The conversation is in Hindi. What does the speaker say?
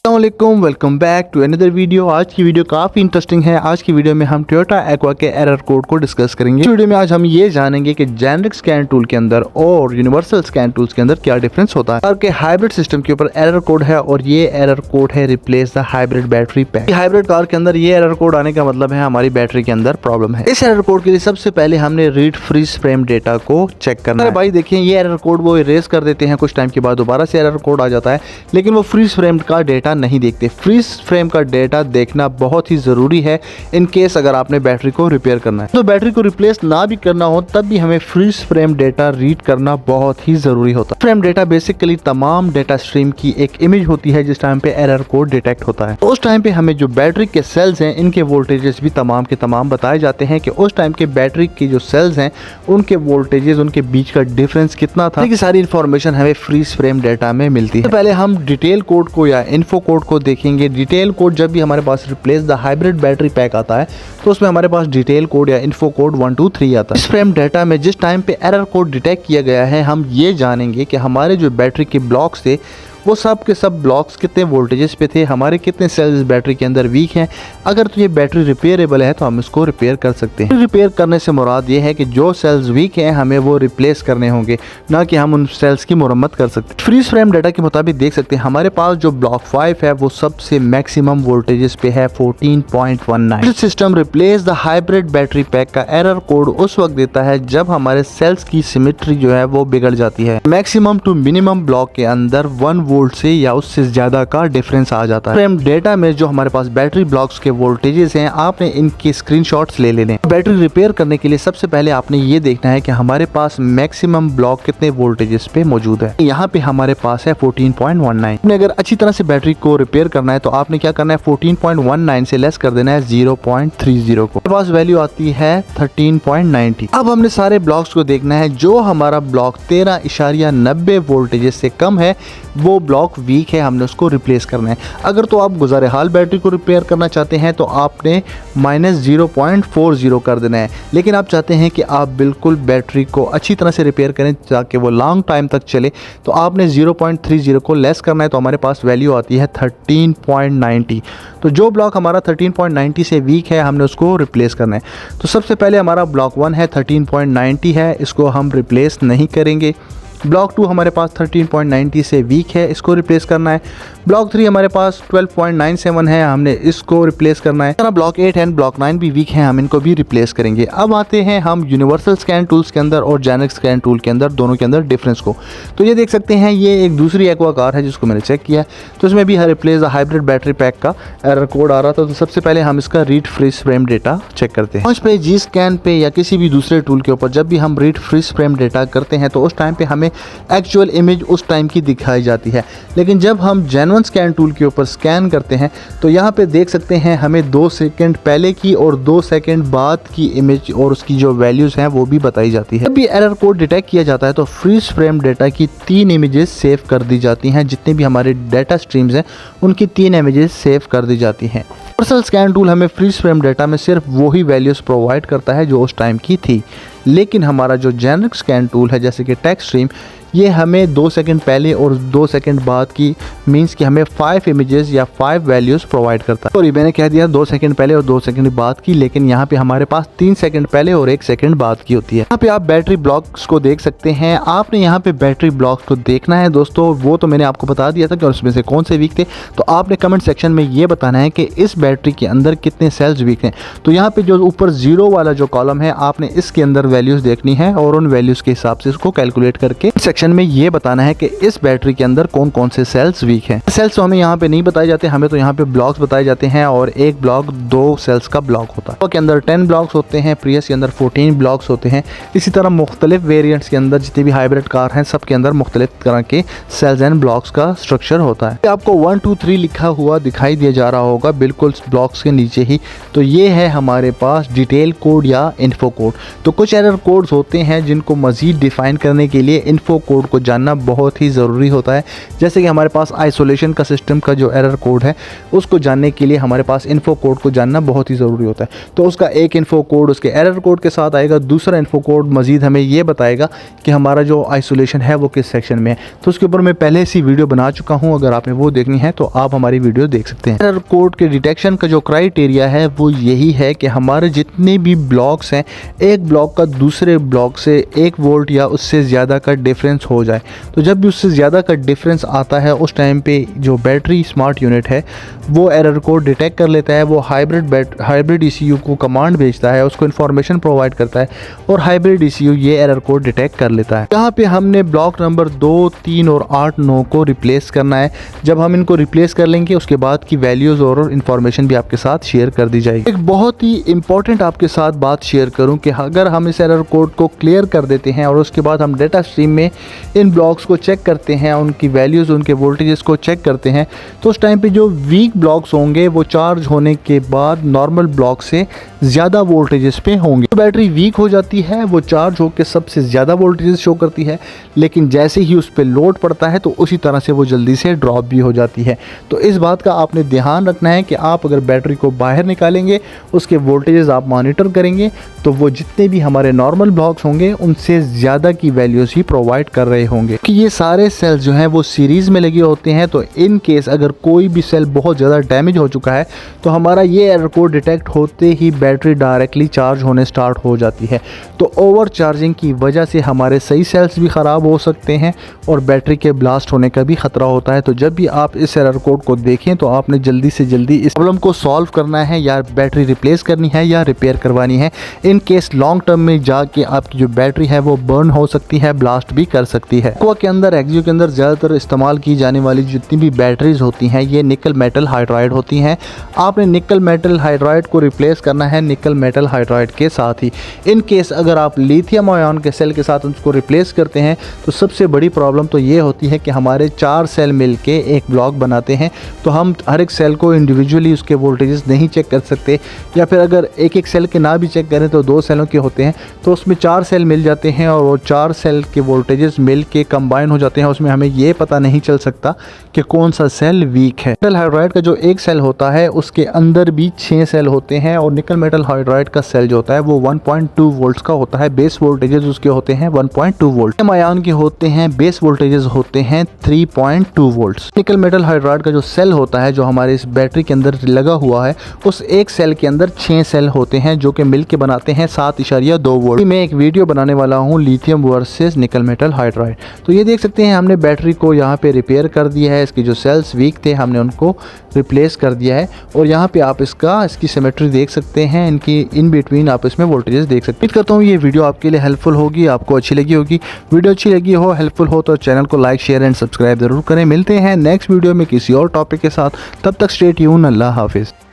अस्सलामुअलैकुम, welcome back to another video. आज की वीडियो काफ़ी इंटरेस्टिंग है। आज की वीडियो में हम टोयोटा एक्वा के एरर कोड को डिस्कस करेंगे। इस वीडियो में आज हम ये जानेंगे कि जेनेरिक स्कैन टूल के अंदर और यूनिवर्सल स्कैन टूल्स के अंदर क्या डिफरेंस होता है। कार के हाइब्रिड सिस्टम के ऊपर एरर कोड है और ये एरर कोड है replace the hybrid battery pack. Hybrid car के अंदर ये एरर कोड आने का मतलब है हमारी बैटरी के अंदर प्रॉब्लम है। इस एरर कोड के लिए सबसे पहले हमने रीड फ्रीज फ्रेम डेटा को चेक करना है। भाई देखिए, ये एरर कोड वो इरेज कर देते हैं, कुछ टाइम के बाद दोबारा से एरर कोड आ जाता है, लेकिन वो फ्रीज फ्रेम का डेटा नहीं देखते। फ्रीज फ्रेम का डेटा देखना बहुत ही ज़रूरी है इन केस अगर आपने बैटरी को रिपेयर करना है। तो बैटरी को रिप्लेस ना भी करना हो तब भी हमें फ्रीज फ्रेम डेटा रीड करना बहुत ही ज़रूरी होता है। फ्रेम डेटा बेसिकली तमाम डेटा स्ट्रीम की एक इमेज होती है जिस टाइम पे एरर कोड डिटेक्ट होता है। उस टाइम पे हमें जो बैटरी के सेल्स हैं इनके वोल्टेजेस भी तमाम के तमाम बताए जाते हैं कि उस टाइम के बैटरी की जो सेल्स हैं उनके वोल्टेजेस, उनके बीच का डिफरेंस कितना था। ये सारी इन्फॉर्मेशन हमें फ्रीज फ्रेम डेटा में मिलती है। तो पहले हम डिटेल कोड को या इन्फो कोड को देखेंगे। डिटेल कोड जब भी हमारे पास replace the hybrid battery pack आता है तो उसमें हमारे पास डिटेल कोड या इन्फो कोड 1 2 3 आता है। इस फ्रेम डेटा में जिस टाइम पे एरर कोड डिटेक्ट किया गया है हम ये जानेंगे कि हमारे जो बैटरी के ब्लॉक्स थे वो सब के सब ब्लॉक्स कितने वोल्टेजेस पे थे, हमारे कितने सेल्स बैटरी के अंदर वीक हैं। अगर तो ये बैटरी रिपेयरेबल है तो हम इसको रिपेयर कर सकते हैं। रिपेयर करने से मुराद ये है कि जो सेल्स वीक हैं हमें वो रिप्लेस करने होंगे, ना कि हम उन सेल्स की मुरम्मत कर सकते। फ्रीज फ्रेम डाटा के मुताबिक देख सकते हैं हमारे पास जो ब्लॉक 5 है वो सबसे मैक्सिमम वोल्टेजेस पे है 14.19। System replace the hybrid battery pack का एरर कोड उस वक्त देता है जब हमारे सेल्स की सिमेट्री जो है वो बिगड़ जाती है। मैक्सिमम टू मिनिमम ब्लॉक के अंदर 1 वोल्ट से या उससे ज्यादा का डिफरेंस आ जाता है। फ्रेम डेटा में जो हमारे पास बैटरी ब्लॉक्स के वोल्टेजेस हैं आपने इनके स्क्रीनशॉट्स ले लेने। बैटरी रिपेयर करने के लिए सबसे पहले आपने ये देखना है कि हमारे पास मैक्सिमम ब्लॉक कितने वोल्टेजेस पे मौजूद है। यहाँ पे हमारे पास है 14.19। आपने अगर अच्छी तरह से बैटरी को रिपेयर करना है तो आपने क्या करना है, 14.19 से लेस कर देना है 0.30 को। हमारे पास वैल्यू आती है 13.90। अब हमने सारे ब्लॉक्स को देखना है। जो हमारा ब्लॉक 13.90 वोल्टेजेस से कम है वो ब्लॉक वीक है, हमने उसको रिप्लेस करना है। अगर तो आप गुज़ारे हाल बैटरी को रिपेयर करना चाहते हैं तो आपने -0.40 कर देना है, लेकिन आप चाहते हैं कि आप बिल्कुल बैटरी को अच्छी तरह से रिपेयर करें ताकि वो लॉन्ग टाइम तक चले तो आपने 0.30 को लेस करना है। तो हमारे पास वैल्यू आती है 13.90। तो जो ब्लॉक हमारा 13.90 से वीक है हमने उसको रिप्लेस करना है। तो सबसे पहले हमारा ब्लॉक 1 है 13.90 है, इसको हम रिप्लेस नहीं करेंगे। ब्लॉक 2 हमारे पास 13.90 से वीक है, इसको रिप्लेस करना है। ब्लॉक 3 हमारे पास 12.97 है, हमने इसको रिप्लेस करना है। ब्लॉक 8 एंड ब्लॉक 9 भी वीक है, हम इनको भी रिप्लेस करेंगे। अब आते हैं हम यूनिवर्सल स्कैन टूल्स के अंदर और जेनेरिक स्कैन टूल के अंदर, दोनों के अंदर डिफरेंस को। तो ये देख सकते हैं ये एक दूसरी एक्वा कार है जिसको मैंने चेक किया, तो इसमें भी replace the hybrid battery pack का एरर कोड आ रहा था। तो सबसे पहले हम इसका read freeze frame data check करते हैं। पे जी स्कैन पे या किसी भी दूसरे टूल के ऊपर जब भी हम रीड फ्रीज फ्रेम डेटा करते हैं तो उस टाइम पे हमें एक्चुअल इमेज उस टाइम की दिखाई जाती है, लेकिन जब हम जेन्युइन स्कैन टूल के ऊपर स्कैन करते हैं तो यहाँ पे देख सकते हैं हमें 2 सेकंड पहले की और 2 सेकंड बाद की इमेज और उसकी जो वैल्यूज हैं वो भी बताई जाती है। जब भी एरर कोड डिटेक्ट किया जाता है तो फ्रीज फ्रेम डेटा की 3 इमेजेस सेव कर दी जाती हैं। जितने भी हमारे डेटा स्ट्रीम्स हैं उनकी 3 इमेजेस सेव कर दी जाती हैं। यूनिवर्सल स्कैन टूल हमें फ्रीज फ्रेम डेटा में सिर्फ वही वैल्यूज प्रोवाइड करता है जो उस टाइम की थी, लेकिन हमारा जो जेनेरिक स्कैन टूल है जैसे कि टेक्स्ट स्ट्रीम, ये हमें 2 सेकंड पहले और 2 सेकंड बाद की मींस कि हमें 5 इमेजेस या 5 वैल्यूज प्रोवाइड करता है। सॉरी, मैंने कह दिया 2 सेकंड पहले और 2 सेकंड बाद की, लेकिन यहाँ पे हमारे पास 3 सेकंड पहले और 1 सेकंड बाद की होती है। यहाँ पे आप बैटरी ब्लॉक्स को देख सकते हैं। आपने यहाँ पे बैटरी ब्लॉक्स को देखना है दोस्तों, वो तो मैंने आपको बता दिया था कि उसमें से कौन से वीक थे। तो आपने कमेंट सेक्शन में ये बताना है कि इस बैटरी के अंदर कितने सेल्स वीक हैं। तो यहाँ पे जो ऊपर 0 वाला जो कॉलम है आपने इसके अंदर वैल्यूज देखनी है और उन वैल्यूज के हिसाब से इसको कैलकुलेट करके सेक्शन में ये बताना है कि इस बैटरी के अंदर कौन कौन से सेल्स वीक हैं। सेल्स तो हमें यहाँ पे नहीं बताए जाते, हमें तो यहाँ पे ब्लॉक्स बताए जाते हैं और एक ब्लॉक 2 सेल्स का ब्लॉक होता है। के अंदर 10 ब्लॉक्स होते हैं, प्रियस के अंदर 14 ब्लॉक्स होते हैं। इसी तरह मुख्तलिफ वेरिएंट्स के अंदर जितने भी हाइब्रिड कार हैं सबके अंदर मुख्तलिफ तरह के सेल्स एंड ब्लॉक्स का स्ट्रक्चर होता है। आपको 1 2 3 लिखा हुआ दिखाई दिया जा रहा होगा बिल्कुल ब्लॉक्स के नीचे ही, तो ये है हमारे पास डिटेल कोड या इन्फो कोड। तो कुछ एरर कोड्स होते हैं जिनको मज़ीद डिफ़ाइन करने के लिए इन्फो कोड को जानना बहुत ही ज़रूरी होता है। जैसे कि हमारे पास आइसोलेशन का सिस्टम का जो एरर कोड है उसको जानने के लिए हमारे पास इन्फो कोड को जानना बहुत ही ज़रूरी होता है। तो उसका एक इन्फो कोड उसके एरर कोड के साथ आएगा, दूसरा इन्फो कोड मज़ीद हमें ये बताएगा कि हमारा जो आइसोलेशन है वो किस सेक्शन में है। तो उसके ऊपर मैं पहले से वीडियो बना चुका हूँ, अगर आपने वो देखनी है तो आप हमारी वीडियो देख सकते हैं। एरर कोड के डिटेक्शन का जो क्राइटेरिया है वो यही है कि हमारे जितने भी ब्लॉक्स हैं, एक ब्लॉक का दूसरे ब्लॉक से 1 वोल्ट या उससे ज़्यादा का डिफरेंस हो जाए। तो जब भी उससे ज़्यादा का डिफरेंस आता है उस टाइम पे जो बैटरी स्मार्ट यूनिट है वो एरर कोड डिटेक्ट कर लेता है। वो हाइब्रिड ECU को कमांड भेजता है, उसको इन्फॉर्मेशन प्रोवाइड करता है और हाइब्रिड ECU ये एरर कोड डिटेक्ट कर लेता है। यहाँ पे हमने ब्लॉक नंबर 2, 3 और 8, 9 को रिप्लेस करना है। जब हम इनको रिप्लेस कर लेंगे उसके बाद की वैल्यूज़ और इन्फॉर्मेशन भी आपके साथ शेयर कर दी जाएगी। एक बहुत ही इंपॉर्टेंट आपके साथ बात शेयर करूँ कि अगर हम इस एरर कोड को क्लियर कर देते हैं और उसके बाद हम डेटा स्ट्रीम में इन ब्लॉक्स को चेक करते हैं, उनकी वैल्यूज़, उनके वोल्टेजेस को चेक करते हैं, तो उस टाइम पे जो वीक ब्लॉक्स होंगे वो चार्ज होने के बाद नॉर्मल ब्लॉक से ज़्यादा वोल्टेजेस पे होंगे। तो बैटरी वीक हो जाती है, वो चार्ज होकर सबसे ज़्यादा वोल्टेजेस शो करती है, लेकिन जैसे ही उस पर लोड पड़ता है तो उसी तरह से वो जल्दी से ड्रॉप भी हो जाती है। तो इस बात का आपने ध्यान रखना है कि आप अगर बैटरी को बाहर निकालेंगे, उसके वोल्टेजेस आप मॉनिटर करेंगे तो वो जितने भी हमारे नॉर्मल ब्लॉक्स होंगे उनसे ज़्यादा की वैल्यूज़ ही प्रोवाइड कर रहे होंगे। कि ये सारे सेल्स जो हैं वो सीरीज़ में लगे होते हैं, तो इन केस अगर कोई भी सेल बहुत ज़्यादा डैमेज हो चुका है तो हमारा ये एरर कोड डिटेक्ट होते ही बैटरी डायरेक्टली चार्ज होने स्टार्ट हो जाती है। तो ओवर चार्जिंग की वजह से हमारे सही सेल्स भी ख़राब हो सकते हैं और बैटरी के ब्लास्ट होने का भी ख़तरा होता है। तो जब भी आप इस एरर कोड को देखें तो आपने जल्दी से जल्दी इस प्रॉब्लम को सॉल्व करना है, या बैटरी रिप्लेस करनी है या रिपेयर करवानी है। इन केस लॉन्ग टर्म में जाके आपकी जो बैटरी है वो बर्न हो सकती है, ब्लास्ट भी कर सकती है। एक्वा के अंदर, एक्जियो के अंदर ज़्यादातर इस्तेमाल की जाने वाली जितनी भी बैटरीज होती हैं ये निकल मेटल हाइड्राइड होती हैं। आपने निकल मेटल हाइड्राइड को रिप्लेस करना है निकल मेटल हाइड्राइड के साथ ही। इन केस अगर आप लिथियम आयन के सेल के साथ उसको रिप्लेस करते हैं तो सबसे बड़ी प्रॉब्लम तो ये होती है कि हमारे 4 सेल मिलके एक ब्लॉक बनाते हैं, तो हम हर एक सेल को इंडिविजुअली उसके वोल्टेजेस नहीं चेक कर सकते, या फिर अगर एक एक सेल के ना भी चेक करें तो 2 सेलों के होते हैं, तो उसमें 4 सेल मिल जाते हैं और वो 4 सेल के वोल्टेजेस मिल के कंबाइन हो जाते हैं। उसमें हमें ये पता नहीं चल सकता कि कौन सा सेल वीक है। मेटल हाइड्राइड का जो एक सेल होता है उसके अंदर भी 6 सेल होते हैं और निकल मेटल हाइड्राइड का सेल जो होता है वो 1.2 वोल्ट्स का होता है। बेस वोल्टेजेस उसके होते हैं 1.2 वोल्ट। लिथियम आयन के होते हैं बेस वोल्टेजेस होते हैं 3.2 वोल्ट्स। निकल मेटल हाइड्राइड का जो सेल होता है जो हमारे इस बैटरी के अंदर लगा हुआ है, उस एक सेल के अंदर 6 सेल होते हैं जो कि मिलके बनाते हैं 7.2 वोल्ट। मैं एक वीडियो बनाने वाला हूँ lithium versus nickel metal hydride. तो ये देख सकते हैं हमने बैटरी को यहाँ पे रिपेयर कर दिया है, इसकी जो सेल्स वीक थे हमने उनको रिप्लेस कर दिया है और यहाँ पे आप इसकी सिमेट्री देख सकते हैं, इनकी इन बिटवीन आप इसमें वोल्टेजेस देख सकते हैं। उम्मीद करता हूँ ये वीडियो आपके लिए हेल्पफुल होगी, आपको अच्छी लगी होगी। वीडियो अच्छी लगी हो, हेल्पफुल हो तो चैनल को लाइक, शेयर एंड सब्सक्राइब जरूर करें। मिलते हैं नेक्स्ट वीडियो में किसी और टॉपिक के साथ, तब तक स्टे ट्यून। अल्लाह हाफिज़।